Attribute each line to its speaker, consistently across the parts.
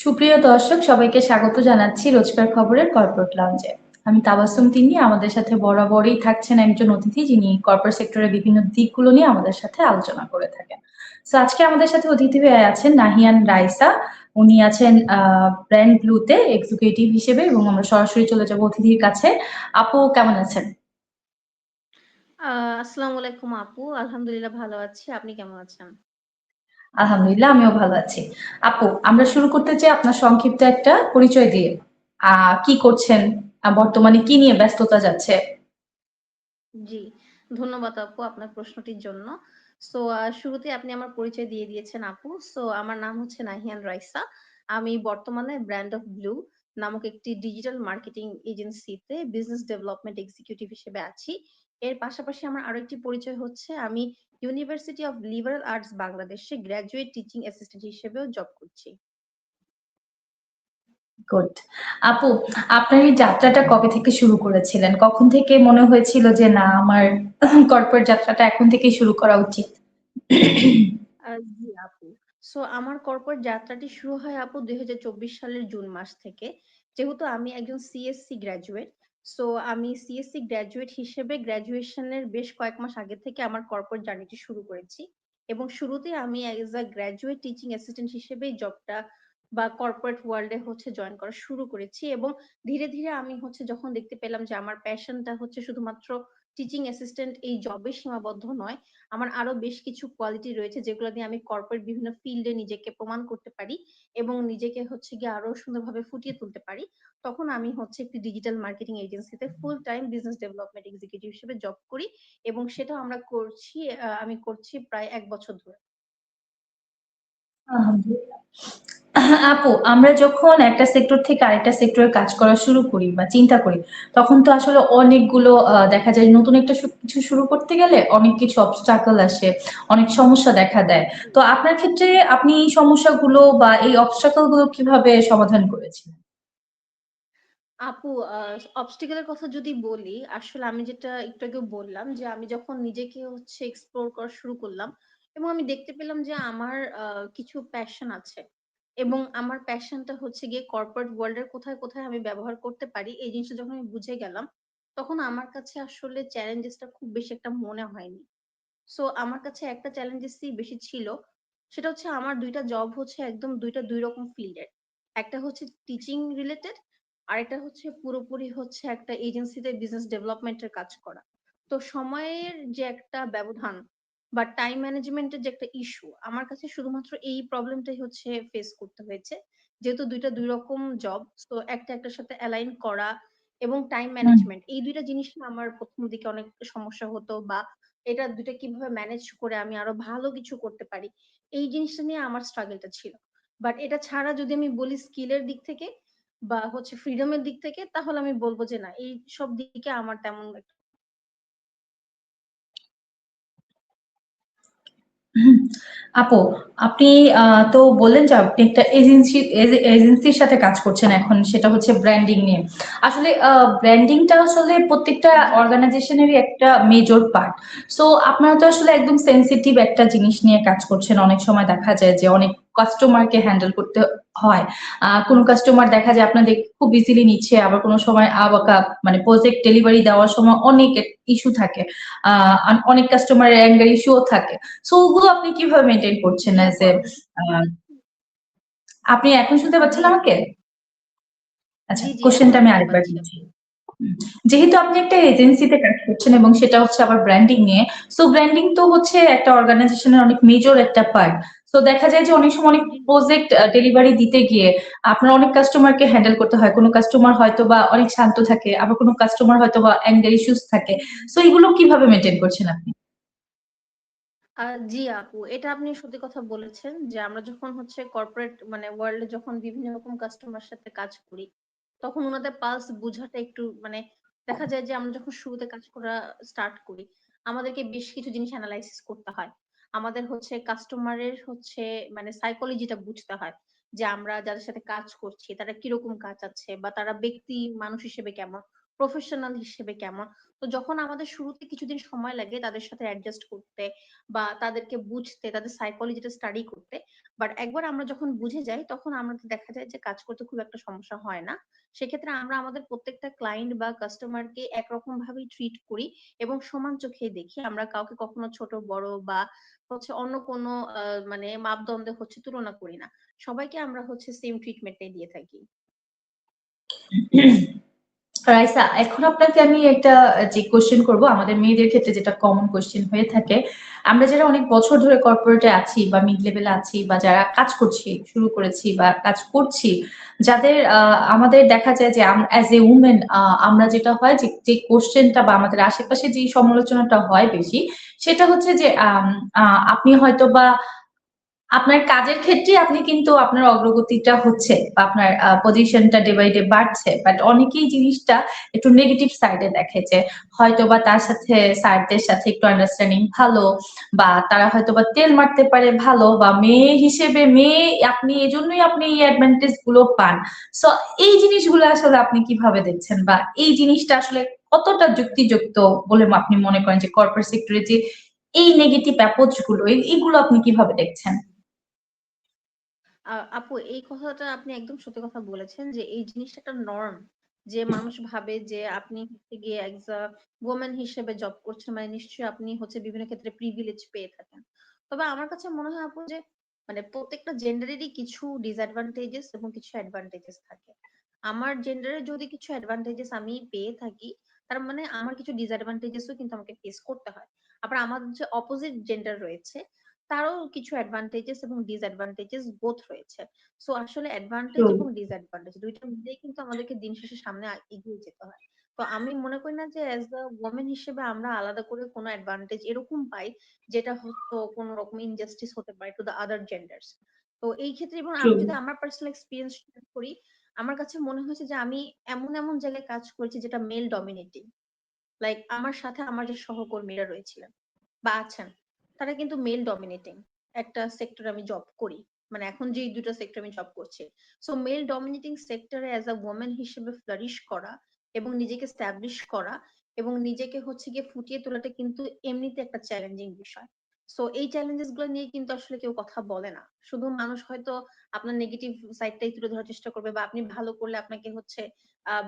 Speaker 1: সুপ্রিয় দর্শক সবাইকে স্বাগত জানাচ্ছি রোজকার খবরের কর্পোরেট লাউঞ্জে। আমি তাবাসসুম তিন্নি, আমাদের সাথে বরাবরই থাকছেন একজন অতিথি যিনি কর্পোরেট সেক্টরের বিভিন্ন দিকগুলো নিয়ে আমাদের সাথে আলোচনা করে থাকেন। সো আজকে আমাদের সাথে অতিথি হয়ে আছেন নাহিয়ান রাইসা। উনি আছেন ব্র্যান্ড ব্লুতে এক্সিকিউটিভ হিসেবে এবং আমরা সরাসরি চলে যাব অতিথির কাছে। আপু কেমন আছেন?
Speaker 2: আসসালামু আলাইকুম আপু। আলহামদুলিল্লাহ ভালো আছি। আপনি কেমন আছেন?
Speaker 1: আলহামদুলিল্লাহ আমিও ভালো আছি। আপু আমরা শুরু করতে চাই আপনার সংক্ষিপ্ত একটা পরিচয় দিয়ে। কি করছেন? বর্তমানে কি নিয়ে ব্যস্ততা যাচ্ছে?
Speaker 2: জি, ধন্যবাদ আপু আপনার প্রশ্নটির জন্য। সো শুরুতে আপনি আমার পরিচয় দিয়ে দিয়েছেন আপু। সো আমার নাম হচ্ছে নাহিয়ান রাইসা। আমি বর্তমানে ব্র্যান্ড অফ ব্লু নামক একটি ডিজিটাল মার্কেটিং এজেন্সিতে বিজনেস ডেভেলপমেন্ট এক্সিকিউটিভ হিসেবে আছি। এর পাশাপাশি আমার আরো একটি পরিচয় হচ্ছে আমি ইউনিভার্সিটি অফ লিবারাল আর্টস বাংলাদেশে গ্র্যাজুয়েট টিচিং অ্যাসিস্ট্যান্ট হিসেবেও জব করছি।
Speaker 1: গুড। আপু আপনার এই যাত্রাটা কবে থেকে শুরু করেছিলেন? কখন থেকে মনে হয়েছিল যে না আমার কর্পোরেট যাত্রাটা এখন থেকেই শুরু করা উচিত?
Speaker 2: জি আপু। সো আমার কর্পোরেট যাত্রাটি শুরু হয় আপু 2024 সালের জুন মাস থেকে। যেহেতু আমি একজন সিএসসি গ্র্যাজুয়েট, সো আমি সিএসসি গ্র্যাজুয়েট হিসেবে গ্র্যাজুয়েশনের বেশ কয়েক মাস আগে থেকে আমার কর্পোরেট জার্নিটি শুরু করেছি। এবং শুরুতে আমি as a graduate teaching assistant হিসেবেই জবটা বা কর্পোরেট ওয়ার্ল্ডে হচ্ছে জয়েন করা শুরু করেছি। এবং ধীরে ধীরে আমি হচ্ছে যখন দেখতে পেলাম যে আমার প্যাশনটা হচ্ছে শুধুমাত্র টিচিং অ্যাসিস্ট্যান্ট এই জবে সীমাবদ্ধ নয়, আমার আরো বেশ কিছু কোয়ালিটি রয়েছে যেগুলো দিয়ে আমি কর্পোরেট বিভিন্ন ফিল্ডে নিজেকে প্রমাণ করতে পারি এবং নিজেকে হচ্ছে গিয়ে আরো সুন্দরভাবে ফুটিয়ে তুলতে পারি। তখন আমি হচ্ছে একটি ডিজিটাল মার্কেটিং এজেন্সিতে full time business development executive হিসেবে জব করি এবং সেটা আমি করছি প্রায় 1 বছর ধরে।
Speaker 1: আলহামদুলিল্লাহ। আপু আমরা যখন একটা সেক্টর থেকে আরেকটা সেক্টরে কাজ করা শুরু করি বা চিন্তা করি, তখন তো আসলে অনেকগুলো দেখা যায় নতুন একটা কিছু শুরু করতে গেলে অনেক কিছু অবস্ট্রাকল আসে, অনেক সমস্যা দেখা দেয়। তো আপনার ক্ষেত্রে আপনি এই সমস্যাগুলো বা এই অবস্ট্রাকল গুলো কিভাবে সমাধান করেছেন?
Speaker 2: আপু, অবস্টিকেল এর কথা যদি বলি, আসলে আমি যেটা একটু আগে বললাম যে আমি যখন নিজেকে হচ্ছে এক্সপ্লোর করা শুরু করলাম এবং আমি দেখতে পেলাম যে আমার কিছু প্যাশন আছে এবং আমার প্যাশনটা হচ্ছে গিয়ে কর্পোরেট ওয়ার্ল্ড এর কোথায় কোথায় আমি ব্যবহার করতে পারি, এই জিনিসটা যখন আমি বুঝে গেলাম, তখন আমার কাছে আসলে চ্যালেঞ্জেসটা খুব বেশি একটা মনে হয়নি। সো আমার কাছে একটা চ্যালেঞ্জেসই বেশি ছিল। সেটা হচ্ছে আমার ২ টা জব হচ্ছে একদম ২ রকম ফিল্ডের। একটা হচ্ছে টিচিং রিলেটেড, আরেকটা হচ্ছে পুরোপুরি হচ্ছে একটা এজেন্সিতে বিজনেস ডেভেলপমেন্ট এর কাজ করা। তো সময়ের যে একটা ব্যবধান বা টাইম ম্যানেজমেন্ট এর যে একটা ইস্যু, আমার কাছে শুধুমাত্র এই প্রবলেমটাই হচ্ছে ফেস করতে হয়েছে। যেহেতু ২ রকম জব, সো একটা একটার সাথে অ্যালাইন করা এবং টাইম
Speaker 1: হুম।
Speaker 2: ম্যানেজমেন্ট এই ২ টা জিনিস না আমার ১ম দিকে অনেক সমস্যা হতো বা এটা ২ টা কিভাবে ম্যানেজ করে আমি আরো ভালো কিছু করতে পারি, এই জিনিসটা নিয়ে আমার স্ট্রাগলটা ছিল। বাট এটা ছাড়া যদি আমি বলি স্কিলের দিক থেকে বা হচ্ছে ফ্রিডম এর দিক থেকে, তাহলে আমি বলব যে না, এই সব দিকে আমার তেমন একটা।
Speaker 1: হুম, আপু আপনি তো বললেন যে আপনি একটা এজেন্সির সাথে কাজ করছেন এখন, সেটা হচ্ছে ব্র্যান্ডিং নিয়ে। আসলে ব্র্যান্ডিংটা আসলে প্রত্যেকটা
Speaker 2: জি, জি।
Speaker 1: অর্গানাইজেশনেরই একটা মেজর পার্ট। সো আপনারা তো আসলে একদম সেনসিটিভ একটা জিনিস নিয়ে কাজ করছেন। অনেক সময় দেখা যায় যে অনেক কাস্টমারকে হ্যান্ডেল করতে হয়। কোনো কাস্টমার দেখা যায় আপনাদের খুব ইজিলি নিচ্ছে, আবার কোনো সময় মানে প্রজেক্ট ডেলিভারি দেওয়ার সময় অনেক ইস্যু থাকে। অনেক কাস্টমারের অ্যাঙ্গার ইস্যুও থাকে। সো ওগুলো আপনি কিভাবে মেনটেন করছেন
Speaker 2: জি
Speaker 1: অ্যাজ
Speaker 2: আপু,
Speaker 1: এ আপনি এখন শুনতে
Speaker 2: জি
Speaker 1: পাচ্ছেন
Speaker 2: আপু,
Speaker 1: আমাকে? আচ্ছা,
Speaker 2: জি, জি, এখন
Speaker 1: কোশ্চেনটা আমি
Speaker 2: শুনতে
Speaker 1: আরেকবার
Speaker 2: পাচ্ছি
Speaker 1: দিচ্ছি।
Speaker 2: আপু।
Speaker 1: যেহেতু আপনি একটা এজেন্সিতে কাজ করছেন এবং সেটা হচ্ছে আবার ব্র্যান্ডিং নিয়ে, সো ব্র্যান্ডিং তো হচ্ছে একটা অর্গানাইজেশনের অনেক মেজর একটা পার্ট। সো দেখা যায় যে অনেক সময় অনেক
Speaker 2: জি,
Speaker 1: প্রজেক্ট ডেলিভারি দিতে গিয়ে আপনার অনেক কাস্টমারকে হ্যান্ডেল করতে হয়। কোনো কাস্টমার হয়তো বা অনেক শান্ত থাকে, আবার কোনো কাস্টমার হয়তো বা অ্যাঙ্গার ইস্যুস থাকে। সো এগুলো কিভাবে মেনটেন করছেন আপনি?
Speaker 2: জি আপু, এটা আপনি সত্যি কথা বলেছেন যে আমরা যখন হচ্ছে কর্পোরেট মানে ওয়ার্ল্ডে যখন বিভিন্ন রকম কাস্টমার সাথে কাজ করি, তখন ওনাদের পালস বোঝাটা একটু মানে দেখা যায় যে আমরা যখন শুরুতে কাজ করা স্টার্ট করি, আমাদেরকে বেশ কিছু জিনিস অ্যানালাইসিস করতে হয়। আমাদের হচ্ছে কাস্টমারের হচ্ছে মানে সাইকোলজিটা বুঝতে হয় যে আমরা যাদের সাথে কাজ করছি তারা কিরকম কাজ আছে বা তারা ব্যক্তি মানুষ হিসেবে কেমন, প্রফেশনাল হিসেবে কেমন। তো যখন আমাদের শুরুতে কিছুদিন সময় লাগে তাদের সাথে অ্যাডজাস্ট করতে বা তাদেরকে বুঝতে, তাদের সাইকোলজিটা স্টাডি করতে, বাট একবার আমরা যখন বুঝে যাই তখন আমাদের দেখা যায় যে কাজ করতে খুব একটা সমস্যা হয় না। সেক্ষেত্রে আমরা আমাদের প্রত্যেকটা ক্লায়েন্ট বা কাস্টমারকে একরকম ভাবেই ট্রিট করি এবং সমান চোখে দেখি। আমরা কাউকে কখনো ছোট বড় বা হচ্ছে অন্য কোনো মানে মাপদণ্ডে হচ্ছে তুলনা করি না। সবাইকে আমরা হচ্ছে সেম ট্রিটমেন্টটাই দিয়ে থাকি।
Speaker 1: রাইসা, এখন আপনাকে আমি একটা যে কোশ্চেন করব আমাদের মেয়েদের ক্ষেত্রে, যেটা কমন কোশ্চেন হয়ে থাকে। আমরা যারা অনেক বছর ধরে কর্পোরেটে আছি বা মিড লেভেলে আছি বা যারা কাজ করছি, শুরু করেছি বা কাজ করছি, যাদের আমাদের দেখা যায় যে অ্যাজ এ উমেন আমরা যেটা হয় যে কোশ্চেনটা বা আমাদের আশেপাশে যে সমালোচনাটা হয় বেশি, সেটা হচ্ছে যে আপনি হয়তো বা আপনার কাজের ক্ষেত্রে আপনি কিন্তু আপনার অগ্রগতিটা হচ্ছে বা আপনার পজিশনটা ডে বাই ডে বাড়ছে, বাট অনেকেই জিনিসটা একটু নেগেটিভ সাইডে দেখে যে হয়তো বা তার সাথে স্যারদের সাথে একটু আন্ডারস্ট্যান্ডিং ভালো, বা তারা হয়তো বা তেল মারতে পারে ভালো, বা মেয়ে হিসেবে মেয়ে আপনি এজন্যই আপনি এই অ্যাডভান্টেজ গুলো পান। সো এই জিনিসগুলো আসলে আপনি কিভাবে দেখছেন, বা এই জিনিসটা আসলে কতটা যুক্তিযুক্ত বলে আপনি মনে করেন যে কর্পোরেট সেক্টরে যে এই নেগেটিভ অ্যাপ্রোচ গুলো এইগুলো আপনি কিভাবে দেখছেন?
Speaker 2: আপু, এই কথাটা আপনি একদম সত্যি কথা বলেছেন যে এই জিনিসটা একটা নর্ম, যে মানুষ ভাবে যে আপনি হচ্ছে গিয়ে এজ আ ওমেন হিসেবে জব করছেন মানে নিশ্চয়ই আপনি হচ্ছে বিভিন্ন ক্ষেত্রে প্রিভিলেজ পেয়ে থাকেন। তবে আমার কাছে মনে হয় আপু যে মানে প্রত্যেকটা জেন্ডারেরই কিছু ডিসঅ্যাডভান্টেজেস এবং কিছু অ্যাডভান্টেজেস থাকে। আমার জেন্ডারের যদি কিছু অ্যাডভান্টেজেস আমি পেয়ে থাকি, তার মানে আমার কিছু ডিসঅ্যাডভান্টেজেসও কিন্তু আমাকে ফেস করতে হয়। আবার আমাদের যে অপোজিট জেন্ডার রয়েছে তারও কিছু অ্যাডভান্টেজেস এবং ডিসঅ্যাডভান্টেজেস বোথ রয়েছে। সো আসলে অ্যাডভান্টেজ এবং ডিসঅ্যাডভান্টেজ দুইটা মিলেই কিন্তু আমাদেরকে দিন শেষে সামনে এগিয়ে যেতে হয়। তো আমি মনে করি না যে অ্যাজ আ ওমেন হিসেবে আমরা আলাদা করে কোনো অ্যাডভান্টেজ এরকম পাই যেটা হয়তো কোনো রকম ইনজাস্টিস হতে পারে টু দ্য আদার জেন্ডার্স। তো এই ক্ষেত্রে এবং
Speaker 1: ট্রু।
Speaker 2: আমি যদি আমার পার্সোনাল এক্সপিরিয়েন্স শেয়ার করি, আমার কাছে মনে হয়েছে যে আমি এমন এমন জায়গায় কাজ করেছি যেটা মেল ডমিনেটিং। লাইক আমার সাথে আমার যে সহকর্মীরা রয়েছিলেন বা আছেন, তারা কিন্তু মেল ডমিনেটিং একটা সেক্টরে আমি জব করি। মানে এখন যে দুটো সেক্টর আমি জব করছি, সো মেল ডমিনেটিং সেক্টরে অ্যাজ আ ওমেন হিসেবে ফ্লারিশ করা এবং নিজেকে স্ট্যাবলিশ করা এবং নিজেকে হচ্ছে গিয়ে ফুটিয়ে তোলাটা কিন্তু এমনিতে একটা চ্যালেঞ্জিং বিষয়। সো এই চ্যালেঞ্জেস গুলো নিয়ে কিন্তু আসলে কেউ কথা বলে না। শুধু মানুষ হয়তো আপনার নেগেটিভ সাইডটাই তুলে ধরার চেষ্টা করবে বা আপনি ভালো করলে আপনাকে হচ্ছে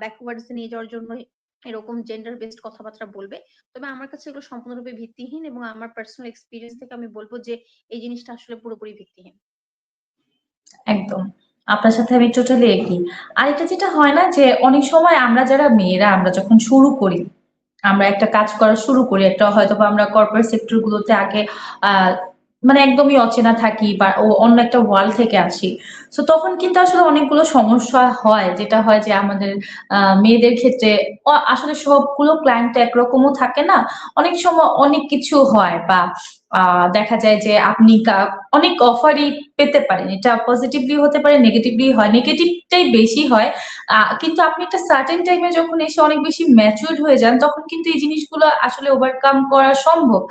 Speaker 2: ব্যাকওয়ার্ডস নিয়ে যাওয়ার জন্য এরকম জেন্ডার বেসড কথাবার্তা বলবে। তবে আমার কাছে এগুলো সম্পূর্ণরূপে ভিত্তিহীন এবং আমার পার্সোনাল এক্সপিরিয়েন্স থেকে আমি বলবো যে এই জিনিসটা আসলে পুরোপুরি ভিত্তিহীন।
Speaker 1: একদম। আপনার সাথে আমি টোটালি এগ্রি। আরেকটা যেটা হয় না যে অনেক সময় আমরা যারা মেয়েরা আমরা যখন শুরু করি, আমরা একটা কাজ করা শুরু করি, একটা হয়তোবা আমরা কর্পোরেট সেক্টর গুলোতে আগে আহ মানে একদমই অচেনা থাকি বা ও অন্য একটা ওয়ার্ল্ড থেকে আসি। তো তখন কিন্তু আসলে অনেকগুলো সমস্যা হয়, যেটা হয় যে আমাদের মেয়েদের ক্ষেত্রে আসলে সবগুলো ক্লায়েন্ট একরকমও থাকে না। অনেক সময় অনেক কিছু হয়, বা দেখা যায় যে আপনি অনেক অফারই পেতে পারেন, এটা পজিটিভলি হতে পারে, নেগেটিভলি হয়, নেগেটিভটাই বেশি হয়। কিন্তু আপনি একটা সার্টেন টাইমে যখন এসে অনেক বেশি ম্যাচিউরড হয়ে যান, তখন কিন্তু এই জিনিসগুলো আসলে ওভারকাম করা সম্ভব।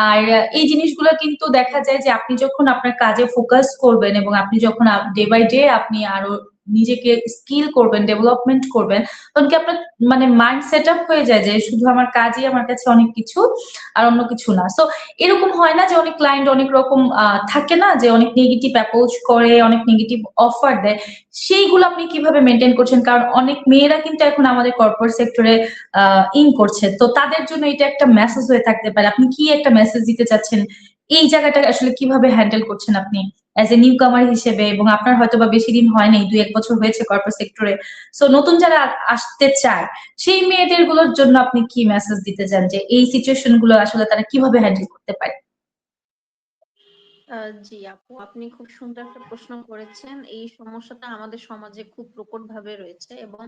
Speaker 1: আর এই জিনিসগুলো কিন্তু দেখা যায় যে আপনি যখন আপনার কাজে ফোকাস করবেন এবং আপনি যখন ডে বাই ডে আপনি আরো নিজেকে স্কিল করবেন, ডেভেলপমেন্ট করবেন, তখন কি আপনার মানে মাইন্ড সেট আপ হয়ে যায় যে শুধু আমার কাজই আমার কাছে অনেক কিছু, আর অন্য কিছু না। সো এরকম হয় না যে অনেক ক্লায়েন্ট অনেক রকম থাকে না যে অনেক নেগেটিভ অ্যাপ্রোচ করে, অনেক নেগেটিভ অফার দেয়, সেইগুলো আপনি কিভাবে মেনটেন করছেন? কারণ অনেক মেয়েরা কিন্তু এখন আমাদের কর্পোরেট সেক্টরে ইন করছে, তো তাদের জন্য এটা একটা মেসেজ হয়ে থাকতে পারে। আপনি কি একটা মেসেজ দিতে চাচ্ছেন? এই জায়গাটা আসলে কিভাবে হ্যান্ডেল করছেন আপনি অ্যাজ এ নিউ কামার হিসেবে? এবং আপনার হয়তো বা বেশি দিন হয় নাই, 2-1 বছর হয়েছে কর্পোরেট সেক্টরে। সো নতুন যারা আসতে চায়, সেই মেয়েদের গুলোর জন্য আপনি কি মেসেজ দিতে চান যে এই সিচুয়েশন গুলো আসলে তারা কিভাবে হ্যান্ডেল করতে পারে?
Speaker 2: জি আপু, আপনি খুব সুন্দর একটা প্রশ্ন করেছেন। এই সমস্যাটা আমাদের সমাজে খুব প্রকট ভাবে রয়েছে এবং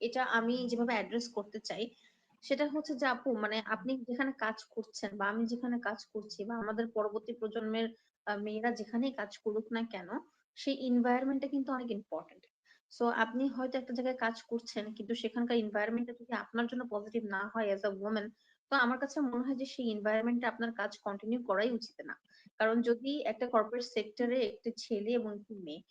Speaker 2: এটা আমি যেভাবে অ্যাড্রেস করতে চাই সেটা হচ্ছে যে আপু মানে আপনি যেখানে কাজ করছেন বা আমি যেখানে কাজ করছি বা আমাদের পরবর্তী প্রজন্মের মেয়েরা যেখানেই কাজ করুক না কেন, সেই এনভায়রনমেন্টটা কিন্তু অনেক ইম্পর্টেন্ট। সো আপনি হয়তো একটা জায়গায় কাজ করছেন কিন্তু সেখানকার এনভায়রনমেন্টটা যদি আপনার জন্য পজিটিভ না হয় এজ আ ওমেন, তো আমার কাছে মনে হয় যে সেই এনভায়রনমেন্টে আপনার কাজ কন্টিনিউ করাই উচিত না। কারণ যদি একটা কর্পোরেট সেক্টরে একটা ছেলে এবং একটি মেয়ে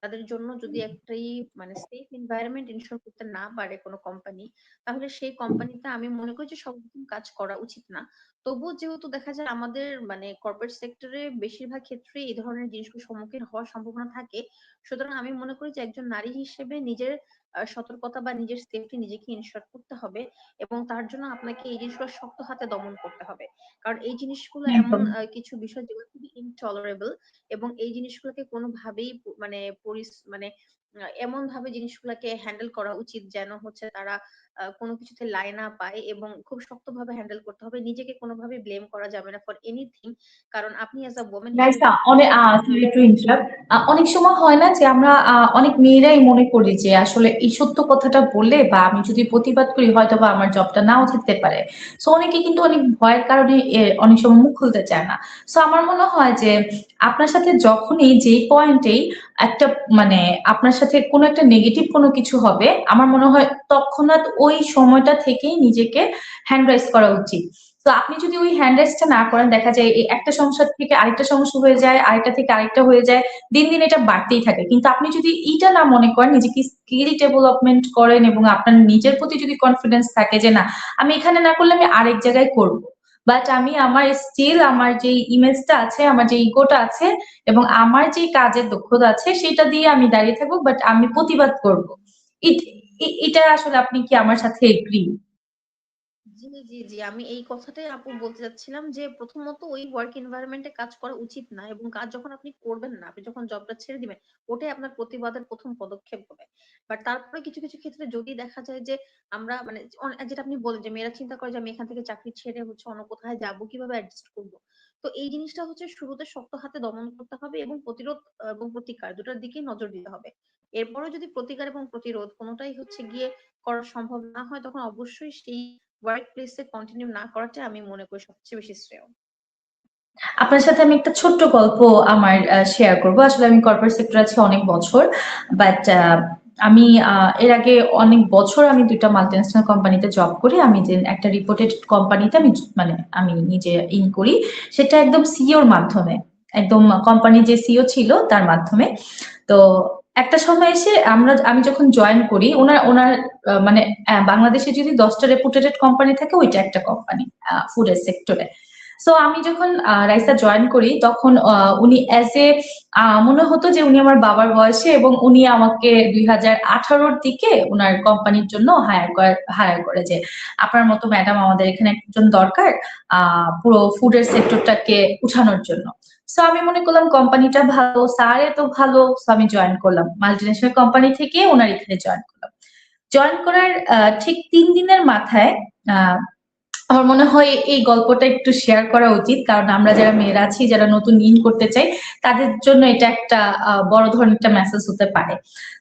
Speaker 2: তাদের জন্য যদি একটাই মানে সেফ এনভায়রনমেন্ট এনশিওর করতে না পারে কোনো কোম্পানি, তাহলে সেই কোম্পানিতে আমি মনে করি যে সব রকম কাজ করা উচিত না। তবুও যেহেতু দেখা যায় আমাদের মানে কর্পোরেট সেক্টরে বেশিরভাগ ক্ষেত্রে এই ধরনের জিনিসগুলোর সম্মুখীন হওয়ার সম্ভাবনা থাকে, সুতরাং আমি মনে করি যে একজন নারী হিসেবে নিজের সতর্কতা বা নিজের সেফটি নিজেকে ইনশিওর করতে হবে, এবং তার জন্য আপনাকে এই জিনিসগুলো শক্ত হাতে দমন করতে হবে। কারণ এই জিনিসগুলো এমন
Speaker 1: একদম।
Speaker 2: কিছু বিষয় যেগুলো খুবই ইনটলারেবল, এবং এই জিনিসগুলোকে কোনোভাবেই মানে মানে এমন ভাবে জিনিসগুলোকে হ্যান্ডেল করা উচিত যেন হচ্ছে তারা কোনো কিছুতে লাই না পায়, এবং খুব শক্তভাবে হ্যান্ডেল করতে হবে। নিজেকে কোনোভাবে ব্লেম করা যাবে না ফর এনিথিং, কারণ আপনি অ্যাজ আ ওমেন হিসেবে
Speaker 1: রাইসা,
Speaker 2: যদি
Speaker 1: অনেক
Speaker 2: প্রতিরোধ না
Speaker 1: sorry to
Speaker 2: করেন।
Speaker 1: interrupt, অনেক সময় হয় না যে আমরা অনেক মেয়েরাই মনে করি যে আসলে এই সত্য কথাটা বললে বা আমি যদি প্রতিবাদ করি হয়তো বা আমার জবটা নাও থাকতে পারে। সো অনেকে কিন্তু অনেক ভয়ের কারণে অনেক সময় মুখ খুলতে চায় না। সো আমার মনে হয় যে আপনার সাথে যখনই যেই পয়েন্টেই একটা মানে আপনার সাথে কোনো একটা নেগেটিভ কোনো কিছু হবে, আমার মনে হয় তৎক্ষণাৎ ওই সময়টা থেকেই নিজেকে হ্যান্ড রাইজ করা উচিত। তো আপনি যদি ওই হ্যান্ড রাইজটা না করেন, দেখা যায় এই একটা সমস্যা থেকে আরেকটা সমস্যা হয়ে যায়, আরেকটা থেকে আরেকটা হয়ে যায়, দিন দিন এটা বাড়তেই থাকে। কিন্তু আপনি যদি এইটা না মনে করেন, নিজেকে স্কিল ডেভেলপমেন্ট করেন এবং আপনার নিজের প্রতি যদি কনফিডেন্স থাকে যে না, আমি এখানে না করলে আমি আরেক জায়গায় করব, বাট আমি আমার স্কিল, আমার যে ইমেজটা আছে, আমার যে ইগোটা আছে এবং আমার যে কাজের দক্ষতা আছে সেটা দিয়ে আমি দাঁড়িয়ে থাকবো, বাট আমি প্রতিবাদ করব। এটা আসলে আপনি কি আমার সাথে এগ্রি?
Speaker 2: জি, জি, জি। আমি এই কথাটাই আপু বলতে চাচ্ছিলাম যে প্রথমত ওই ওয়ার্ক এনভায়রনমেন্টে কাজ করা উচিত না, এবং কাজ যখন আপনি করবেন না, আপনি যখন জবটা ছেড়ে দিবেন, ওটাই আপনার প্রতিবাদের প্রথম পদক্ষেপ হবে। বাট তারপরে কিছু কিছু ক্ষেত্রে যদি দেখা যায় যে আমরা মানে যেটা আপনি বলেন যে মেয়েরা চিন্তা করে যে আমি এখান থেকে চাকরি ছেড়ে হচ্ছে অন্য কোথায় যাব, কিভাবে অ্যাডজাস্ট করবো। তো এই জিনিসটা হচ্ছে শুরুতে শক্ত হাতে দমন করতে হবে, এবং প্রতিরোধ এবং প্রতিকার দুটার দিকেই নজর দিতে হবে। এরপরে যদি প্রতিকার এবং প্রতিরোধ কোনোটাই হচ্ছে গিয়ে করা সম্ভব না হয়, তখন অবশ্যই সেই ওয়ার্ক প্লেসে কন্টিনিউ না করাটাই আমি মনে করি সবচেয়ে বেশি শ্রেয়।
Speaker 1: আপনার সাথে আমি একটা ছোট্ট গল্প আমার শেয়ার করব। আসলে আমি কর্পোরেট সেক্টর আছি অনেক বছর, বাট আমি এর আগে অনেক বছর আমি দুইটা মাল্টিন্যাশনাল কোম্পানিতে জব করি। আমি যে একটা রিপোর্টেড কোম্পানিতে আমি মানে আমি নিজে ইন করি, সেটা একদম সিইওর মাধ্যমে, একদম কোম্পানি যে সিইও ছিল তার মাধ্যমে। তো একটা সময় এসে আমি যখন জয়েন করি, ওনার ওনার মানে বাংলাদেশে যদি 10টা রেপুটেড কোম্পানি থাকে ওইটা একটা কোম্পানি ফুডের সেক্টরে। সো আমি যখন রাইসা জয়েন করি তখন উনি অ্যাজ এ মনে হতো যে উনি আমার বাবার বয়সে, এবং উনি আমাকে 2018-র দিকে ওনার কোম্পানির জন্য হায়ার করে যে আপনার মতো ম্যাডাম আমাদের এখানে একজন দরকার পুরো ফুডের সেক্টরটাকে উঠানোর জন্য। সো আমি মনে করলাম কোম্পানিটা ভালো, স্যার এত ভালো, সো আমি জয়েন করলাম মাল্টিনেশনাল কোম্পানি থেকে ওনার এখানে জয়েন করলাম। জয়েন করার ঠিক 3 দিনের মাথায় আহ আমার মনে হয় এই গল্পটা একটু শেয়ার করা উচিত, কারণ আমরা যারা মেয়েরা আছি, যারা নতুন ইন করতে চাই, তাদের জন্য এটা একটা বড় ধরনের একটা মেসেজ হতে পারে।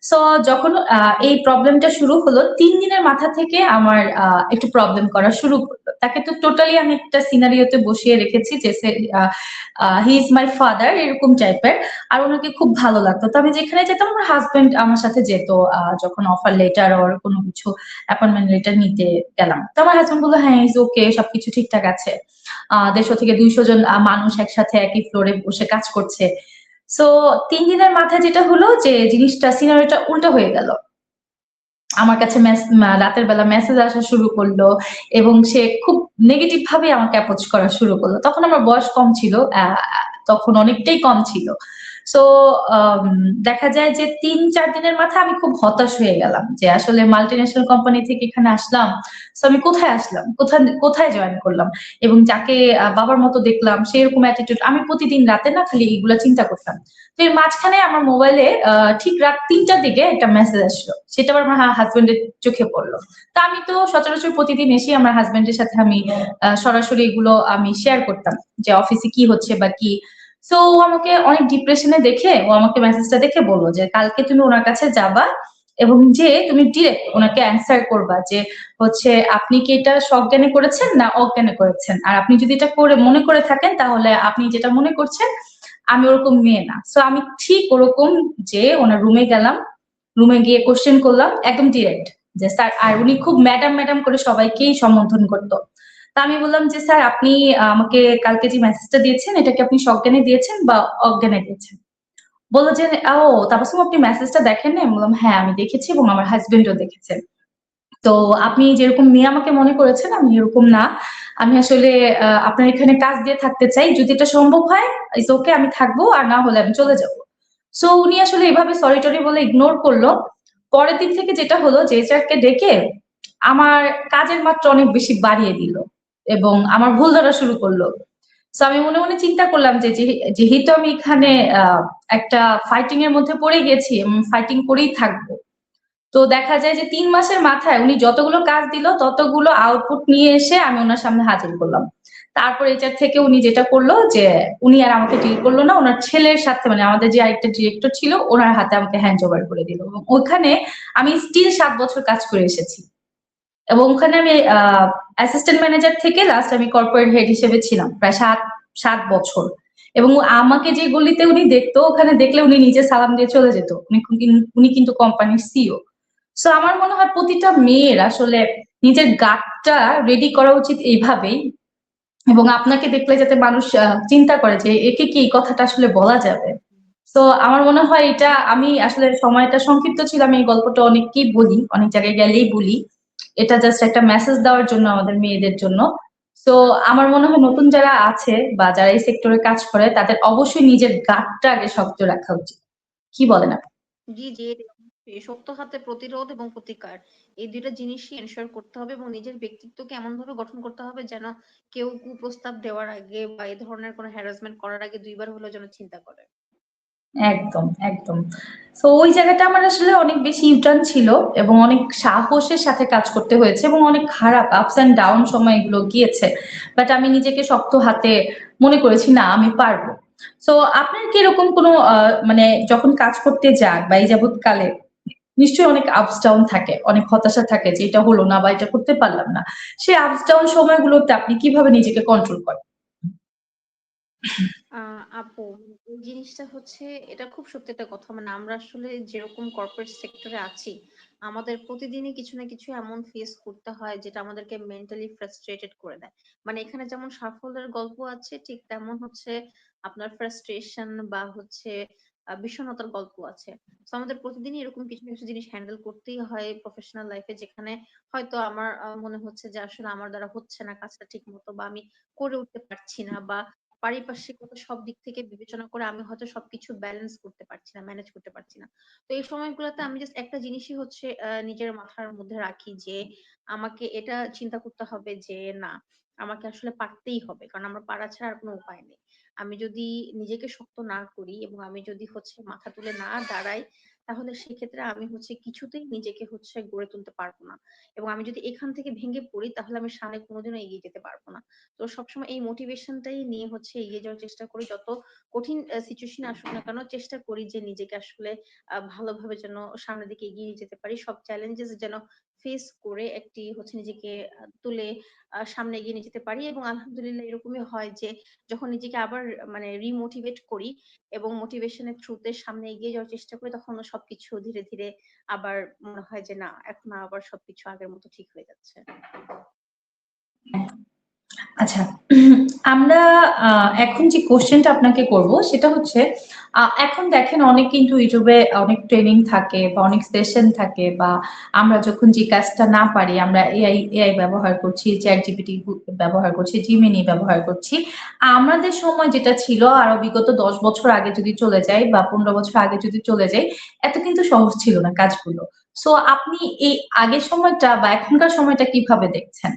Speaker 1: সো যখন এই প্রবলেমটা শুরু হলো, 3 দিনের মাথা থেকে আমার একটু প্রবলেম করা শুরু করলো। তাকে তো টোটালি আমি একটা সিনারিওতে বসিয়ে রেখেছি যে হি ইজ মাই ফাদার, এরকম টাইপের। আর ওনাকে খুব ভালো লাগতো, তো আমি যেখানে যেতাম আমার হাজবেন্ড আমার সাথে যেত। যখন অফার লেটার ওর কোনো কিছু অ্যাপয়েন্টমেন্ট লেটার নিতে গেলাম, তো আমার হাজবেন্ড বললো হ্যাঁ ইজ ওকে, সবকিছু ঠিকঠাক আছে। 150 থেকে 200 জন মানুষ একসাথে একই ফ্লোরে বসে কাজ করছে। সো 3 দিনের মাথায় যেটা হলো যে জিনিসটা সিনারিটা উল্টো হয়ে গেল। আমার কাছে রাতের বেলা মেসেজ আসা শুরু করলো এবং সে খুব নেগেটিভ ভাবে আমাকে অ্যাপ্রোচ করা শুরু করলো। তখন আমার বয়স কম ছিল, তখন অনেকটাই কম ছিল। সো দেখা যায় যে 3-4 দিনের মাথায় আমি খুব হতাশ হয়ে গেলাম যে আসলে মাল্টিন্যাশনাল কোম্পানি থেকে এখানে আসলাম, সো আমি কোথায় আসলাম, কোথায় কোথায় জয়েন করলাম, এবং যাকে বাবার মতো দেখলাম সেরকম অ্যাটিটিউড। আমি প্রতিদিন রাতে না খালি এগুলা চিন্তা করতাম। তো এর মাঝখানে আমার মোবাইলে ঠিক রাত 3টার দিকে একটা মেসেজ আসলো, সেটা আবার আমার হাজবেন্ডের চোখে পড়লো। তা আমি তো সচরাচর প্রতিদিন এসে আমার হাজবেন্ডের সাথে আমি সরাসরি এগুলো আমি শেয়ার করতাম যে অফিসে কি হচ্ছে বা কি। সো ও আমাকে অনেক ডিপ্রেশনে দেখে, ও আমাকে মেসেজটা দেখে বললো যে কালকে তুমি ওনার কাছে যাবা এবং যে তুমি ডিরেক্ট ওনাকে অ্যান্সার করবা যে হচ্ছে আপনি কি এটা সজ্ঞানে করেছেন না অজ্ঞানে করেছেন, আর আপনি যদি এটা করে মনে করে থাকেন তাহলে আপনি যেটা মনে করছেন আমি ওরকম মেয়ে না। সো আমি ঠিক ওরকম যে ওনার রুমে গেলাম, রুমে গিয়ে কোশ্চেন করলাম একদম ডিরেক্ট যে স্যার, আর উনি খুব ম্যাডাম ম্যাডাম করে সবাইকেই সম্বোধন করতো। তা আমি বললাম যে স্যার আপনি আমাকে কালকে যে মেসেজটা দিয়েছেন এটা কি আপনি সজ্ঞানে দিয়েছেন বা অজ্ঞানে দিয়েছেন? বলল যে, "ও তাবাসসুম আপনি মেসেজটা দেখেন নাই?" আমি বললাম, "হ্যাঁ, আমি দেখেছি এবং আমার হাসব্যান্ডও দেখেছে।" তো আপনি যেরকম মেয়ে আমাকে মনে করেছেন, আমি এরকম না। আমি আসলে আপনার এখানে কাজ দিয়ে থাকতে চাই। যদি এটা সম্ভব হয়, ইটস ওকে আমি থাকবো। আর না হলে আমি চলে যাবো। সো উনি আসলে এভাবে সরি-টরি বলে ইগনোর করল। পরের দিন থেকে যেটা হলো যে এইচআর কে ডেকে আমার কাজের মাত্রা অনেক বেশি বাড়িয়ে দিল এবং আমার ভুল ধরা শুরু করলো। সো আমি মনে, মনে চিন্তা করলাম যে যেহেতু আমি এখানে আ একটা ফাইটিং এর মধ্যে পড়ে গেছি, ফাইটিং করেই থাকবো। তো দেখা যায় যে ৩ মাসের মাথায় উনি যতগুলো কাজ দিল ততগুলো আউটপুট নিয়ে এসে আমি উনার সামনে হাজির করলাম। তারপর এইচআর থেকে উনি যেটা করলো যে উনি আর আমাকে ডিল করলো না। উনার ছেলের সাথে মানে আমাদের যে আরেকটা ডিরেক্টর ছিল উনার হাতে আমাকে হ্যান্ড ওভার করে দিল। এবং ওখানে আমি স্টিল ৭ বছর কাজ করে এসেছি। এবং ওখানে আমি অ্যাসিস্ট্যান্ট ম্যানেজার থেকে লাস্ট আমি কর্পোরেট হেড হিসেবে ছিলাম প্রায় ৭ বছর। এবং আমাকে যে গলিতে উনি দেখতো ওখানে দেখলে উনি নিজে সালাম দিয়ে চলে যেত। উনি কিন্তু কোম্পানির সিইও। সো আমার মনে হয় প্রতিটা মেয়ের আসলে নিজের গাটটা রেডি করা উচিত এইভাবেই এবং আপনাকে দেখলে যাতে মানুষ চিন্তা করে যে একে কি এই কথাটা আসলে বলা যাবে। তো আমার মনে হয় এটা আমি আসলে সময়টা সংক্ষিপ্ত ছিল আমি এই গল্পটা অনেককেই বলি, অনেক জায়গায় গেলেই বলি। এটা জাস্ট একটা মেসেজ দেওয়ার জন্য আমাদের মেয়েদের জন্য। তো আমার মনে হয় নতুন যারা আছে বা যারা এই সেক্টরে কাজ করে তাদের অবশ্যই নিজের গাটটা আগে শক্ত রাখা উচিত। কি বলেন আপনি?
Speaker 2: জি, জি, শক্ত হাতে প্রতিরোধ এবং প্রতিকার এই ২ টা জিনিসই এনশিওর করতে হবে এবং নিজের ব্যক্তিত্বকে এমনভাবে গঠন করতে হবে যেন কেউ কুপ্রস্তাব দেওয়ার আগে বা এই ধরনের কোনো হ্যারাসমেন্ট করার আগে ২ বার হলেও যেন চিন্তা করে।
Speaker 1: একদম, একদম। তো ওই জায়গাটা আমার আসলে অনেক বেশি ইউটার্ন ছিল এবং অনেক সাহসের সাথে কাজ করতে হয়েছে এবং অনেক খারাপ আপস অ্যান্ড ডাউন সময় এগুলো গিয়েছে। বাট আমি নিজেকে শক্ত হাতে মনে করেছি না আমি পারবো। সো আপনার কি এরকম কোনো মানে যখন কাজ করতে যান বা এই যাবৎকালে নিশ্চয়ই অনেক আপস ডাউন থাকে, অনেক হতাশা থাকে যে এটা হলো না বা এটা করতে পারলাম না। সেই আপস ডাউন সময়গুলোতে আপনি কিভাবে নিজেকে কন্ট্রোল করেন?
Speaker 2: আ আপু এই জিনিসটা হচ্ছে এটা খুব সত্যি একটা কথা। মানে আমরা আসলে যেরকম কর্পোরেট সেক্টরে আছি, আমাদের প্রতিদিনই কিছু না কিছু এমন ফেস করতে হয় যেটা আমাদেরকে মেন্টালি ফ্রাস্ট্রেটেড করে দেয়। মানে এখানে যেমন সাফল্যের গল্প আছে ঠিক তেমন হচ্ছে আপনার ফ্রাস্ট্রেশন বা হচ্ছে বিষণ্ণতার গল্প আছে। তো আমাদের প্রতিদিনই এরকম কিছু না কিছু জিনিস হ্যান্ডেল করতেই হয় প্রফেশনাল লাইফে যেখানে হয়তো আমার মনে হচ্ছে যে আসলে আমার দ্বারা হচ্ছে না কাজটা ঠিক মতো বা আমি করে উঠতে পারছি না বা পারিপার্শ্বিকতা সব দিক থেকে বিবেচনা করে আমি হয়তো সবকিছু ব্যালেন্স করতে পারছি না, ম্যানেজ করতে পারছি না। তো এই সময়গুলোতে আমি জাস্ট একটা জিনিসই হচ্ছে নিজের মাথার মধ্যে রাখি যে আমাকে এটা চিন্তা করতে হবে যে না, আমাকে আসলে পারতেই হবে। কারণ আমার পারা ছাড়া আর কোনো উপায় নেই। আমি যদি নিজেকে শক্ত না করি এবং আমি যদি হচ্ছে মাথা তুলে না দাঁড়াই, তাহলে সেক্ষেত্রে আমি হচ্ছে কিছুতেই নিজেকে হচ্ছে গড়ে তুলতে পারবো না। এবং আমি যদি এখান থেকে ভেঙে পড়ি তাহলে আমি সামনে কোনোদিনও এগিয়ে যেতে পারবো না। তো সবসময় এই মোটিভেশনটাই নিয়ে হচ্ছে এগিয়ে যাওয়ার চেষ্টা করি। যত কঠিন সিচুয়েশন আসুক না কেন চেষ্টা করি যে নিজেকে আসলে ভালোভাবে যেন সামনের দিকে এগিয়ে নিয়ে যেতে পারি। সব চ্যালেঞ্জেস যেন ফেস করে একটি হচ্ছে নিজেকে তুলে সামনে এগিয়ে নিয়ে যেতে পারি এবং আলহামদুলিল্লাহ এরকমই হয় যে যখন নিজেকে আবার মানে রিমোটিভেট করি এবং মোটিভেশনের থ্রুতে সামনে এগিয়ে যাওয়ার চেষ্টা করি তখন সবকিছু ধীরে, ধীরে আবার মনে হয় যে না এখন আবার সবকিছু আগের মতো ঠিক হয়ে যাচ্ছে।
Speaker 1: আচ্ছা, আমরা এখন যে কোয়েশ্চেনটা আপনাকে করব সেটা হচ্ছে এখন দেখেন অনেক কিন্তু ইউটিউবে অনেক ট্রেনিং থাকে বা অনেক সেশন থাকে বা আমরা যখন যে কাজটা না পারি আমরা এআই ব্যবহার করছি, চ্যাটজিপিটি ব্যবহার করছি, জিমিনি ব্যবহার করছি। আমাদের সময় যেটা ছিল আরো বিগত ১০ বছর আগে যদি চলে যাই বা ১৫ বছর আগে যদি চলে যাই, এত কিন্তু সহজ ছিল না কাজগুলো। সো আপনি এই আগের সময়টা বা এখনকার সময়টা কিভাবে দেখছেন?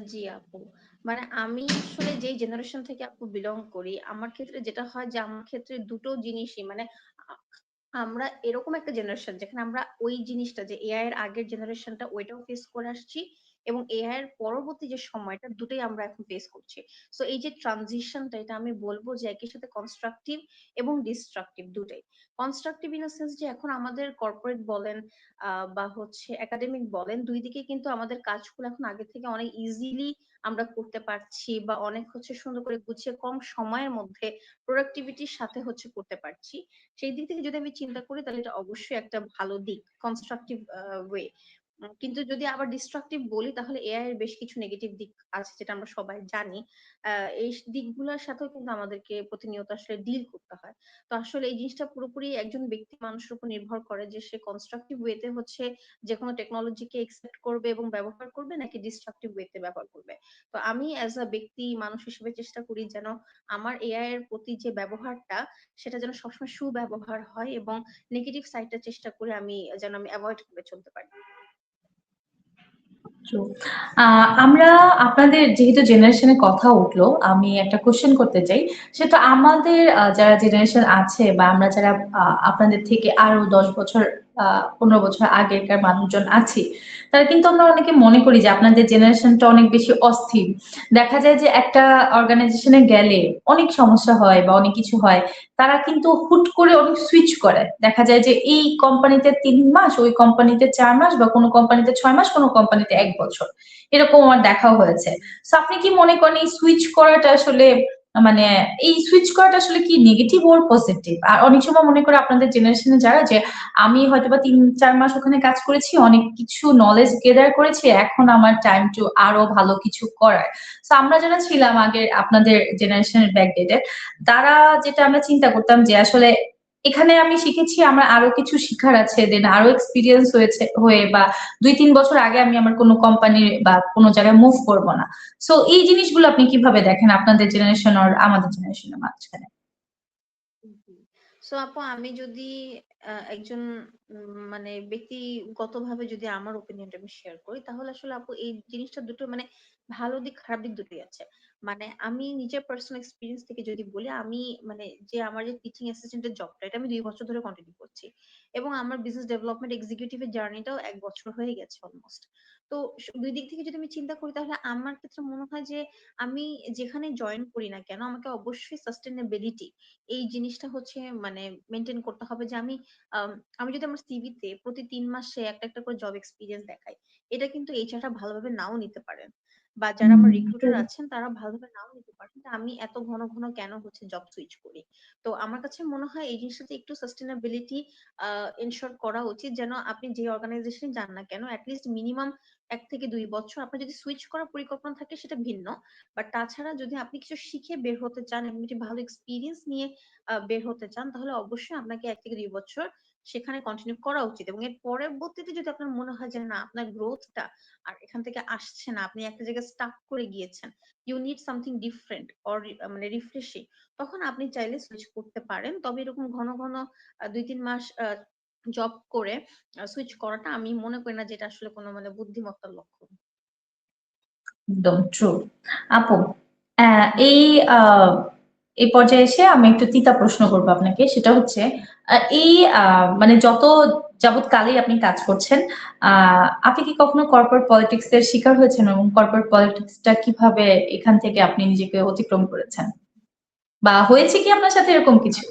Speaker 2: জি আপু। মানে আমি আসলে যেই জেনারেশন থেকে আপু বিলং করি, আমার ক্ষেত্রে যেটা হয় যে আমার ক্ষেত্রে দুটো জিনিসই মানে আ আমরা এরকম একটা জেনারেশন যেখানে আমরা ওই জিনিসটা যে এআই এর আগের জেনারেশনটা ওইটাও ফেস করে আসছি এবং এআই এর পরবর্তী যে সময়টা দুটোই আমরা এখন ফেস করছি। সো এই যে ট্রানজিশনটা এটা আমি বলব যে একই সাথে কনস্ট্রাকটিভ এবং ডিস্ট্রাকটিভ দুটাই। কনস্ট্রাকটিভ ইন আ সেন্স যে এখন আমাদের কর্পোরেট বলেন বা হচ্ছে একাডেমিক বলেন ২ দিকে কিন্তু আমাদের কাজগুলো এখন আগের থেকে অনেক ইজিলি আমরা করতে পারছি বা অনেক হচ্ছে সুন্দর করে গুছিয়ে কম সময়ের মধ্যে প্রোডাক্টিভিটির সাথে হচ্ছে করতে পারছি। সেই দিক থেকে যদি আমি চিন্তা করি তাহলে এটা অবশ্যই একটা ভালো দিক কনস্ট্রাকটিভ ওয়ে। কিন্তু যদি আবার ডিস্ট্রাকটিভ বলি তাহলে এআই এর বেশ কিছু নেগেটিভ দিক আছে যেটা আমরা সবাই জানি। এই দিকগুলোর সাথেও কিন্তু আমাদেরকে প্রতিনিয়ত আসলে ডিল করতে হয়। তো আসলে এই জিনিসটা পুরোপুরি একজন ব্যক্তি মানুষের উপর নির্ভর করে যে সে কনস্ট্রাকটিভ ওয়েতে হচ্ছে যেকোনো টেকনোলজিকে একসেপ্ট করবে এবং ব্যবহার করবে নাকি ডিস্ট্রাকটিভ ওয়েতে ব্যবহার করবে। তো আমি অ্যাজ আ ব্যক্তি মানুষ হিসেবে চেষ্টা করি যেন আমার এআই এর প্রতি যে ব্যবহারটা সেটা যেন সবসময় সুব্যবহার হয় এবং নেগেটিভ সাইডটা চেষ্টা করি আমি যেন আমি এভয়েড করে চলতে পারি।
Speaker 1: True. আমরা আপনাদের যেহেতু জেনারেশনের কথা উঠলো, আমি একটা কোশ্চেন করতে চাই। সেটা আমাদের যারা জেনারেশন আছে বা আমরা যারা আপনাদের থেকে আরো 10 বছর 15 বছর আগেকার মানুষজন আছি, তারা কিন্তু আমরা অনেকে মনে করি যে আপনাদের জেনারেশনটা অনেক বেশি অস্থির। দেখা যায় যে একটা অর্গানাইজেশনে গেলে অনেক সমস্যা হয় বা অনেক কিছু হয়। তারা কিন্তু হুট করে অনেক সুইচ করে। দেখা যায় যে এই কোম্পানিতে ৩ মাস, ওই কোম্পানিতে ৪ মাস বা কোনো কোম্পানিতে ৬ মাস, কোনো কোম্পানিতে ১ বছর। এরকম আমার দেখাও হয়েছে। সো আপনি কি মনে করেন এই সুইচ করাটা আসলে মানে এই সুইচ করাটা আসলে কি নেগেটিভ ওর পজিটিভ? আর অনেক সময় মনে করে আপনাদের জেনারেশনে যারা যে আমি হয়তোবা ৩-৪ মাস ওখানে কাজ করেছি, অনেক কিছু নলেজ গেদার করেছি, এখন আমার টাইম টু আরো ভালো কিছু করার। সো আমরা যারা ছিলাম আগের আপনাদের জেনারেশনের ব্যাকডেটের, তারা যেটা আমরা চিন্তা করতাম যে আসলে এখানে আমি শিখেছি, আমার আরো কিছু শিখার আছে, দেন আরো এক্সপিরিয়েন্স হয়ে বা ২-৩ বছর আগে আমি আমার কোনো কোম্পানির বা কোনো জায়গায় মুভ করব না। সো এই জিনিসগুলো আপনি কিভাবে দেখেন আপনাদের জেনারেশন আর আমাদের জেনারেশনের মাঝখানে?
Speaker 2: জি। সো আপু আমি যদি একজন মানে ব্যক্তিগতভাবে যদি আমার ওপিনিয়নটা আমি শেয়ার করি তাহলে আসলে আপু এই জিনিসটা দুটো মানে ভালো দিক খারাপ দিক দুটোই আছে। মানে আমি নিজের পার্সোনাল এক্সপিরিয়েন্স থেকে যদি বলি আমি মানে যে আমার যে টিচিং অ্যাসিস্ট্যান্টের জবটা এটা আমি ২ বছর ধরে কন্টিনিউ করছি এবং আমার বিজনেস ডেভেলপমেন্ট এক্সিকিউটিভের জার্নিটাও ১ বছর হয়ে গেছে অলমোস্ট। তো দুই দিক থেকে যদি আমি চিন্তা করি তাহলে আমার ক্ষেত্রে মনে হয় যে আমি যেখানে জয়েন করি না কেন আমাকে অবশ্যই সাস্টেনেবিলিটি এই জিনিসটা হচ্ছে মানে মেনটেন করতে হবে যে আম আমি যদি আমার সিভিতে প্রতি ৩ মাসে একটা, একটা করে জব এক্সপেরিয়েন্স দেখাই, এটা কিন্তু এইচআররা ভালোভাবে নাও নিতে পারেন। বা যারা আমার রিক্রুটার আছেন তারা ভালোভাবে নাও নিতে পারেন যে আমি এত ঘন, ঘন কেন হচ্ছে জব সুইচ করি। তো আমার কাছে মনে হয় এই জিনিসটাতে একটু সাস্টেনেবিলিটি আ এনশিওর করা উচিত যেন আপনি যে অর্গানাইজেশনে যান না কেন এট লিস্ট মিনিমাম ১ থেকে ২ বছর আপনার যদি সুইচ করার পরিকল্পনা থাকে সেটা ভিন্ন। বাট তাছাড়া যদি আপনি কিছু শিখে বের হতে চান এবং একটি ভালো এক্সপেরিয়েন্স নিয়ে বের হতে চান তাহলে অবশ্যই আপনাকে ১ থেকে ২ বছর সেখানে কন্টিনিউ করা উচিত এবং এর পরবর্তীতে যদি আপনার মনে হয় যে না আপনার গ্রোথটা আর এখান থেকে আসছে না, আপনি একটা জায়গায় স্টাক করে গিয়েছেন, you need something different or মানে রিফ্রেশিং, তখন আপনি চাইলে সুইচ করতে পারেন। তবে এরকম ঘন, ঘন ২-৩ মাস জব করে সুইচ করাটা আমি মনে করি না যে এটা আসলে কোনো মানে বুদ্ধিমত্তার লক্ষণ।
Speaker 1: একদম ট্রু। আপু, এই আ এই পর্যায়ে এসে আমি একটু তিতা প্রশ্ন করব আপনাকে। সেটা হচ্ছে এই আ মানে যত যাবৎ কালেই আপনি কাজ করছেন, আ আপনি কি কখনো কর্পোরেট পলিটিক্স এর শিকার হয়েছেন এবং কর্পোরেট পলিটিক্স টা কিভাবে এখান থেকে আপনি নিজেকে অতিক্রম করেছেন? বা হয়েছে কি আপনার সাথে এরকম কিছু?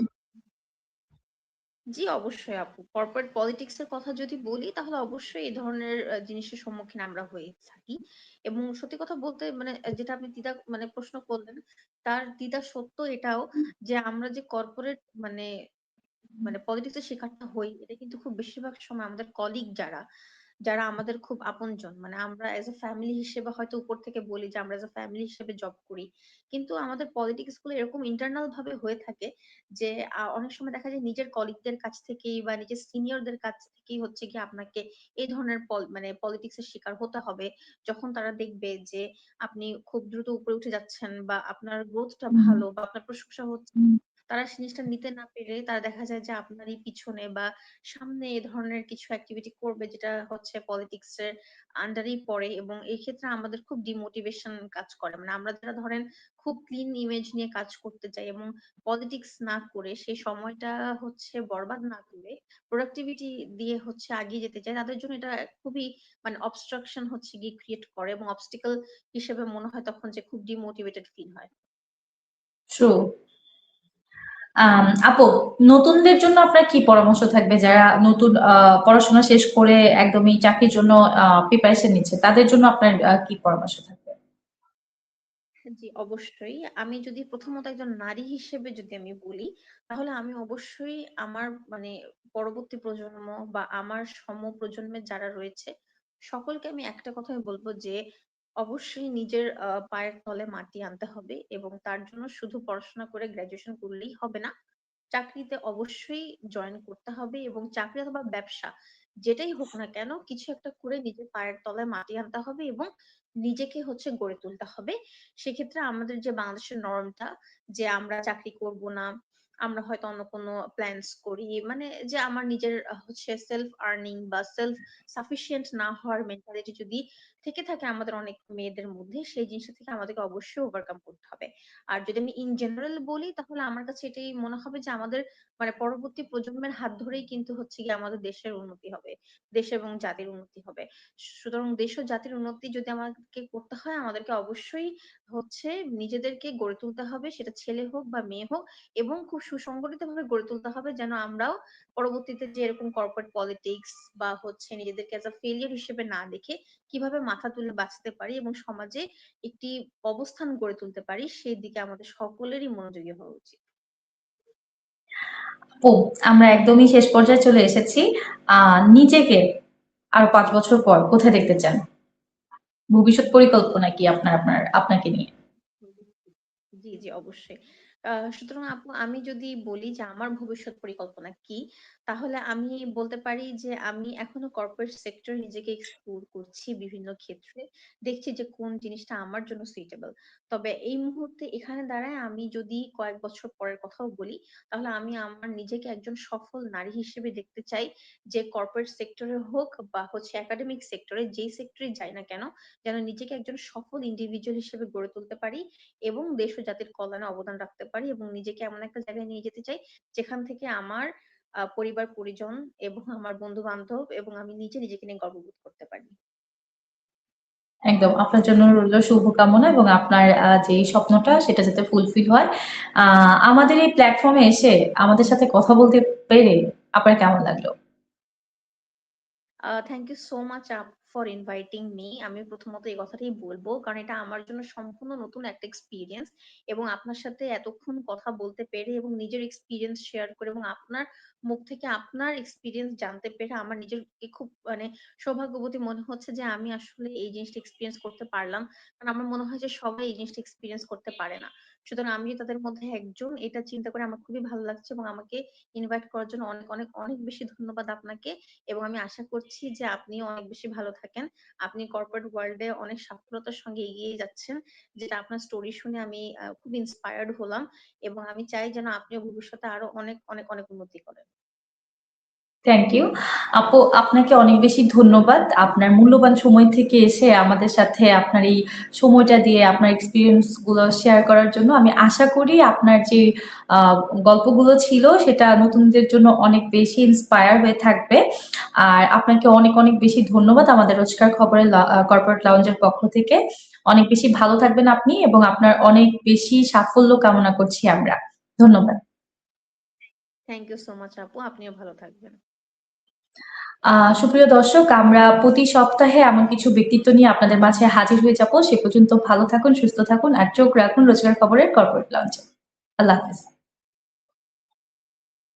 Speaker 2: জি, অবশ্যই আপু। কর্পোরেট পলিটিক্স এর কথা যদি বলি তাহলে অবশ্যই এই ধরনের জিনিসের সম্মুখীন আমরা হয়ে থাকি। এবং সত্যি কথা বলতে মানে যেটা আপনি মানে প্রশ্ন করলেন, তার দ্বিধা সত্য এটাও যে আমরা যে কর্পোরেট মানে মানে পলিটিক্স এর শিকারটা হই এটা কিন্তু খুব বেশিরভাগ সময় আমাদের কলিগ যারা আমাদের খুব আপনজন মানে আমরা এজ এ ফ্যামিলি হিসেবে হয়তো উপর থেকে বলি যে আমরা এজ এ ফ্যামিলি হিসেবে জব করি, কিন্তু আমাদের পলিটিক্স গুলো এরকম ইন্টারনাল ভাবে হয়ে থাকে যে অনেক সময় দেখা যায় নিজের কলিগদের কাছ থেকেই বা নিজের সিনিয়রদের কাছ থেকেই হচ্ছে কি আপনাকে এই ধরনের মানে পলিটিক্স এর শিকার হতে হবে যখন তারা দেখবে যে আপনি খুব দ্রুত উপরে উঠে যাচ্ছেন বা আপনার গ্রোথটা ভালো বা আপনার প্রশংসা হচ্ছে, তারা জিনিসটা নিতে না পেরে তারা দেখা যায় যে আপনারই পিছনে বা সামনে এ ধরনের কিছু অ্যাক্টিভিটি করবে যেটা হচ্ছে পলিটিক্স এর আন্ডারেই পড়ে এবং এই ক্ষেত্রে আমাদের খুব ডিমোটিভেশন কাজ করে। মানে আমরা যারা ধরেন খুব ক্লিন ইমেজ নিয়ে কাজ করতে চাই এবং পলিটিক্স না করে সেই সময়টা হচ্ছে বরবাদ না করে প্রোডাক্টিভিটি দিয়ে হচ্ছে এগিয়ে যেতে চাই তাদের জন্য এটা খুবই মানে অবস্ট্রাকশন হচ্ছে গিয়ে ক্রিয়েট করে এবং অবস্টিকল হিসেবে মনে হয় তখন যে খুব ডিমোটিভেটেড ফিল হয়।
Speaker 1: ট্রু। আপু, নতুনদের জন্য আপনার কি পরামর্শ থাকবে যারা নতুন পড়াশোনা শেষ করে একদমই চাকরির জন্য প্রিপারেশন নিচ্ছে, তাদের জন্য আপনার কি পরামর্শ থাকবে?
Speaker 2: জি, অবশ্যই। আমি যদি প্রথমত একজন নারী হিসেবে যদি আমি বলি, তাহলে আমি অবশ্যই আমার মানে পরবর্তী প্রজন্ম বা আমার সমপ্রজন্মের যারা রয়েছে, সকলকে আমি একটা কথাই বলবো যে অবশ্যই নিজের পায়ের তলে মাটি আনতে হবে এবং তার জন্য শুধু পড়াশোনা করে গ্রাজুয়েশন করলেই হবে না। চাকরিতে অবশ্যই জয়েন করতে হবে এবং চাকরি অথবা ব্যবসা যেটাই হোক না কেন কিছু একটা করে নিজের পায়ের তলায় মাটি আনতে হবে এবং নিজেকে গড়ে তুলতে হবে। সেক্ষেত্রে আমাদের যে বাংলাদেশের নরমটা যে আমরা চাকরি করব না, আমরা হয়তো অন্য কোনো প্ল্যানস করি, মানে যে আমার নিজের সেলফ আর্নিং বা সেলফ সাফিসিয়েন্ট না হওয়ার মেন্টালিটি যদি থেকে থাকে আমাদের অনেক মেয়েদের মধ্যে, সেই জিনিসটা থেকে আমাদেরকে অবশ্যই ওভারকাম করতে হবে। আর যদি আমি ইন জেনারেল বলি তাহলে আমার কাছে এটাই মনে হবে যে আমাদের মানে পরবর্তী প্রজন্মের হাত ধরেই কিন্তু গিয়ে আমাদের দেশের উন্নতি হবে, দেশ এবং জাতির উন্নতি হবে। সুতরাং দেশ ও জাতির উন্নতি যদি আমাদেরকে করতে হয় আমাদেরকে অবশ্যই নিজেদেরকে গড়ে তুলতে হবে, সেটা ছেলে হোক বা মেয়ে হোক, এবং খুব সুসংগঠিত ভাবে গড়ে তুলতে হবে যেন আমরাও পরবর্তীতে যে এরকম কর্পোরেট পলিটিক্স বা নিজেদেরকে অ্যাজ আ ফেলিয়ার হিসেবে না দেখে কিভাবে মাথা তুলে বাঁচতে পারি এবং সমাজে একটি অবস্থান গড়ে তুলতে পারি সেই দিকে আমাদের সকলেরই মনোযোগী হওয়া উচিত।
Speaker 1: ও, আমরা একদমই শেষ পর্যায়ে চলে এসেছি। নিজেকে আরো ৫ বছর পর কোথায় দেখতে চান? ভবিষ্যৎ পরিকল্পনা কি আপনাকে নিয়ে?
Speaker 2: জি, জি, অবশ্যই। সুতরাং আপু আমি যদি বলি যে আমার ভবিষ্যৎ পরিকল্পনা কি, তাহলে আমি বলতে পারি যে আমি এখনো কর্পোরেট সেক্টরে নিজেকে এক্সপ্লোর করছি বিভিন্ন ক্ষেত্রে। দেখছি যে কোন জিনিসটা আমার জন্য সুইটেবল। তবে এই মুহূর্তে এখানে দাঁড়ায় আমি যদি কয়েক বছর পরের কথাও বলি, তাহলে আমি আমার নিজেকে একজন সফল নারী হিসেবে দেখতে চাই, যে কর্পোরেট সেক্টরে হোক বা একাডেমিক সেক্টরে, যেই সেক্টরে যাই না কেন, যেন নিজেকে একজন সফল ইন্ডিভিজুয়াল হিসেবে গড়ে তুলতে পারি এবং দেশ ও জাতির কল্যাণে অবদান রাখতে পারি এবং নিজেকে এমন একটা জায়গায় নিয়ে যেতে চাই যেখান থেকে আমার পরিবার পরিজন এবং আমার বন্ধু বান্ধব এবং আমি নিজে নিজেকে নিয়ে গর্ববোধ করতে পারি।
Speaker 1: একদম আপনার জন্য রইল শুভকামনা এবং আপনার যে স্বপ্নটা সেটা যাতে ফুলফিল হয়। আমাদের এই প্ল্যাটফর্মে এসে আমাদের সাথে কথা বলতে পেরে আপনার কেমন লাগলো?
Speaker 2: Thank you so much for inviting me. আমি প্রথমত এই কথাটাই বলবো কারণ এটা আমার জন্য সম্পূর্ণ নতুন একটা এক্সপিরিয়েন্স এবং আপনার সাথে এতক্ষণ কথা বলতে পেরে এবং নিজের এক্সপিরিয়েন্স শেয়ার করে এবং আপনার মুখ থেকে আপনার এক্সপিরিয়েন্স জানতে পেরে আমার নিজেকে খুব মানে সৌভাগ্যবতী মনে হচ্ছে যে আমি আসলে এই জিনিসটা এক্সপিরিয়েন্স করতে পারলাম। কারণ আমার মনে হয় যে সবাই এই জিনিসটা এক্সপিরিয়েন্স করতে পারে না। সুতরাং আমি যে তাদের মধ্যে একজন, এটা চিন্তা করে আমার খুবই ভালো লাগছে এবং আমাকে ইনভাইট করার জন্য অনেক অনেক অনেক বেশি ধন্যবাদ আপনাকে। এবং আমি আশা করছি যে আপনিও অনেক বেশি ভালো থাকেন। আপনি কর্পোরেট ওয়ার্ল্ডে অনেক সফলতার সঙ্গে এগিয়ে যাচ্ছেন। যেটা আপনার স্টোরি শুনে আমি খুব ইন্সপায়ার্ড হলাম এবং আমি চাই যেন আপনিও ভবিষ্যতে আরো অনেক অনেক অনেক উন্নতি করেন।
Speaker 1: Thank you. আপু, আপনাকে অনেক বেশি ধন্যবাদ। আপনার মূল্যবান সময় থেকে এসে আমাদের সাথে আপনার এই সময়টা দিয়ে আপনার এক্সপেরিয়েন্স গুলো শেয়ার করার জন্য। আমি আশা করি আপনার যে আহ, গল্পগুলো ছিল সেটা নতুনদের জন্য অনেক বেশি ইন্সপায়ার হয়ে থাকবে। আর আপনাকে অনেক অনেক বেশি ধন্যবাদ আমাদের রোজকার খবরের কর্পোরেট লাউঞ্জের পক্ষ থেকে। অনেক বেশি ভালো থাকবেন আপনি এবং আপনার অনেক বেশি সাফল্য কামনা করছি আমরা। ধন্যবাদ।
Speaker 2: থ্যাংক ইউ সো মাচ আপু, আপনিও ভালো থাকবেন।
Speaker 1: সুপ্রিয় দর্শক, আমরা প্রতি সপ্তাহে এমন কিছু ব্যক্তিত্ব নিয়ে আপনাদের মাঝে হাজির হয়ে যাব। সে পর্যন্ত ভালো থাকুন, সুস্থ থাকুন আর চোখ রাখুন রোজকার খবরের কর্পোরেট লঞ্চে। আল্লাহ হাফেজ।